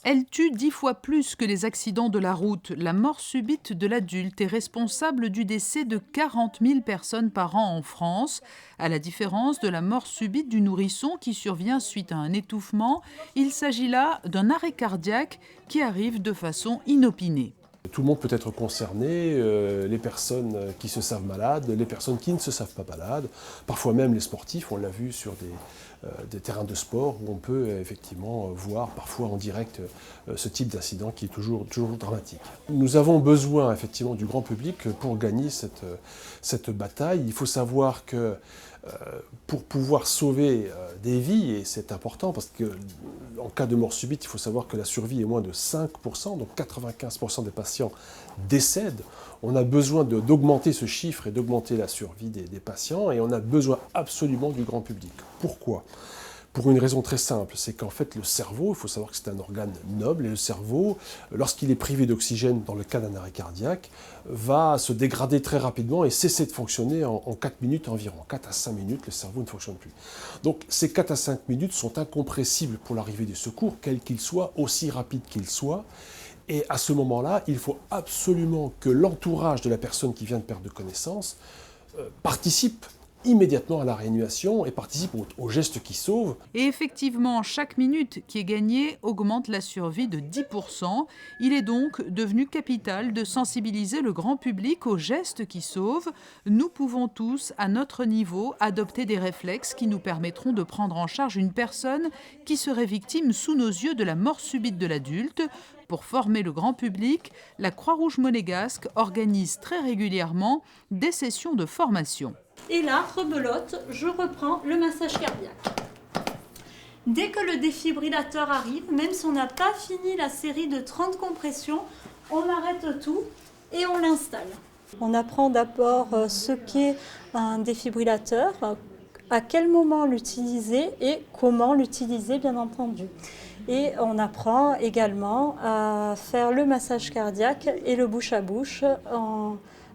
Elle tue 10 fois plus que les accidents de la route. La mort subite de l'adulte est responsable du décès de 40 000 personnes par an en France. À la différence de la mort subite du nourrisson qui survient suite à un étouffement, il s'agit là d'un arrêt cardiaque qui arrive de façon inopinée. Tout le monde peut être concerné, les personnes qui se savent malades, les personnes qui ne se savent pas malades, parfois même les sportifs, on l'a vu sur des terrains de sport où on peut effectivement voir parfois en direct ce type d'incident qui est toujours dramatique. Nous avons besoin effectivement du grand public pour gagner cette bataille. Il faut savoir que pour pouvoir sauver des vies, et c'est important parce qu'en cas de mort subite, il faut savoir que la survie est moins de 5%, donc 95% des patients décèdent. On a besoin d'augmenter ce chiffre et d'augmenter la survie des patients, et on a besoin absolument du grand public. Pourquoi ? Pour une raison très simple, c'est qu'en fait le cerveau, il faut savoir que c'est un organe noble, et le cerveau, lorsqu'il est privé d'oxygène dans le cas d'un arrêt cardiaque, va se dégrader très rapidement et cesser de fonctionner en 4 minutes environ. 4 à 5 minutes, le cerveau ne fonctionne plus. Donc ces 4 à 5 minutes sont incompressibles pour l'arrivée des secours, quels qu'ils soient, aussi rapides qu'ils soient. Et à ce moment-là, il faut absolument que l'entourage de la personne qui vient de perdre connaissance participe immédiatement à la réanimation et participe aux gestes qui sauvent. Et effectivement, chaque minute qui est gagnée augmente la survie de 10%. Il est donc devenu capital de sensibiliser le grand public aux gestes qui sauvent. Nous pouvons tous, à notre niveau, adopter des réflexes qui nous permettront de prendre en charge une personne qui serait victime sous nos yeux de la mort subite de l'adulte. Pour former le grand public, la Croix-Rouge monégasque organise très régulièrement des sessions de formation. Et là, rebelote, je reprends le massage cardiaque. Dès que le défibrillateur arrive, même si on n'a pas fini la série de 30 compressions, on arrête tout et on l'installe. On apprend d'abord ce qu'est un défibrillateur, à quel moment l'utiliser et comment l'utiliser, bien entendu. Et on apprend également à faire le massage cardiaque et le bouche à bouche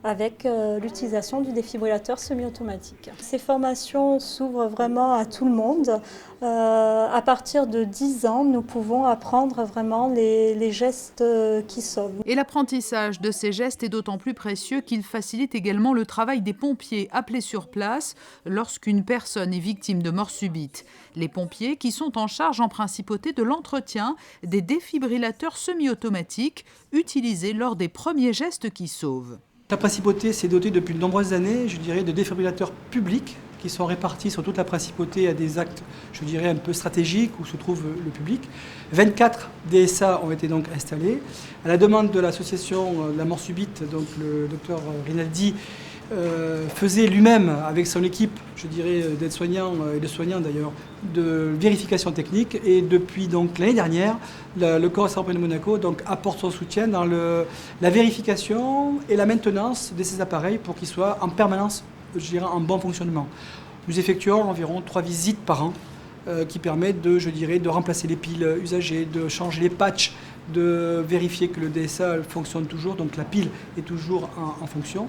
avec l'utilisation du défibrillateur semi-automatique. Ces formations s'ouvrent vraiment à tout le monde. À partir de 10 ans, nous pouvons apprendre vraiment les gestes qui sauvent. Et l'apprentissage de ces gestes est d'autant plus précieux qu'il facilite également le travail des pompiers appelés sur place lorsqu'une personne est victime de mort subite. Les pompiers qui sont en charge en principauté de l'entretien des défibrillateurs semi-automatiques utilisés lors des premiers gestes qui sauvent. La principauté s'est dotée depuis de nombreuses années, je dirais, de défibrillateurs publics qui sont répartis sur toute la principauté à des actes, je dirais, un peu stratégiques où se trouve le public. 24 DSA ont été donc installés. À la demande de l'association de la mort subite, donc le docteur Rinaldi faisait lui-même avec son équipe, je dirais, d'aides-soignants et de soignants d'ailleurs, de vérification technique. Et depuis donc l'année dernière, le corps Saint-Prix de Monaco donc, apporte son soutien dans la vérification et la maintenance de ces appareils pour qu'ils soient en permanence, je dirais, en bon fonctionnement. Nous effectuons environ 3 visites par an qui permettent de, je dirais, de remplacer les piles usagées, de changer les patchs, de vérifier que le DSA fonctionne toujours, donc la pile est toujours en fonction,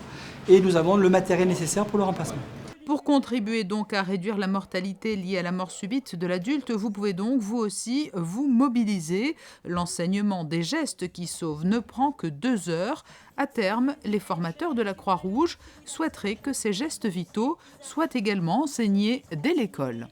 et nous avons le matériel nécessaire pour le remplacement. Pour contribuer donc à réduire la mortalité liée à la mort subite de l'adulte, vous pouvez donc vous aussi vous mobiliser. L'enseignement des gestes qui sauvent ne prend que 2 heures. À terme, les formateurs de la Croix-Rouge souhaiteraient que ces gestes vitaux soient également enseignés dès l'école.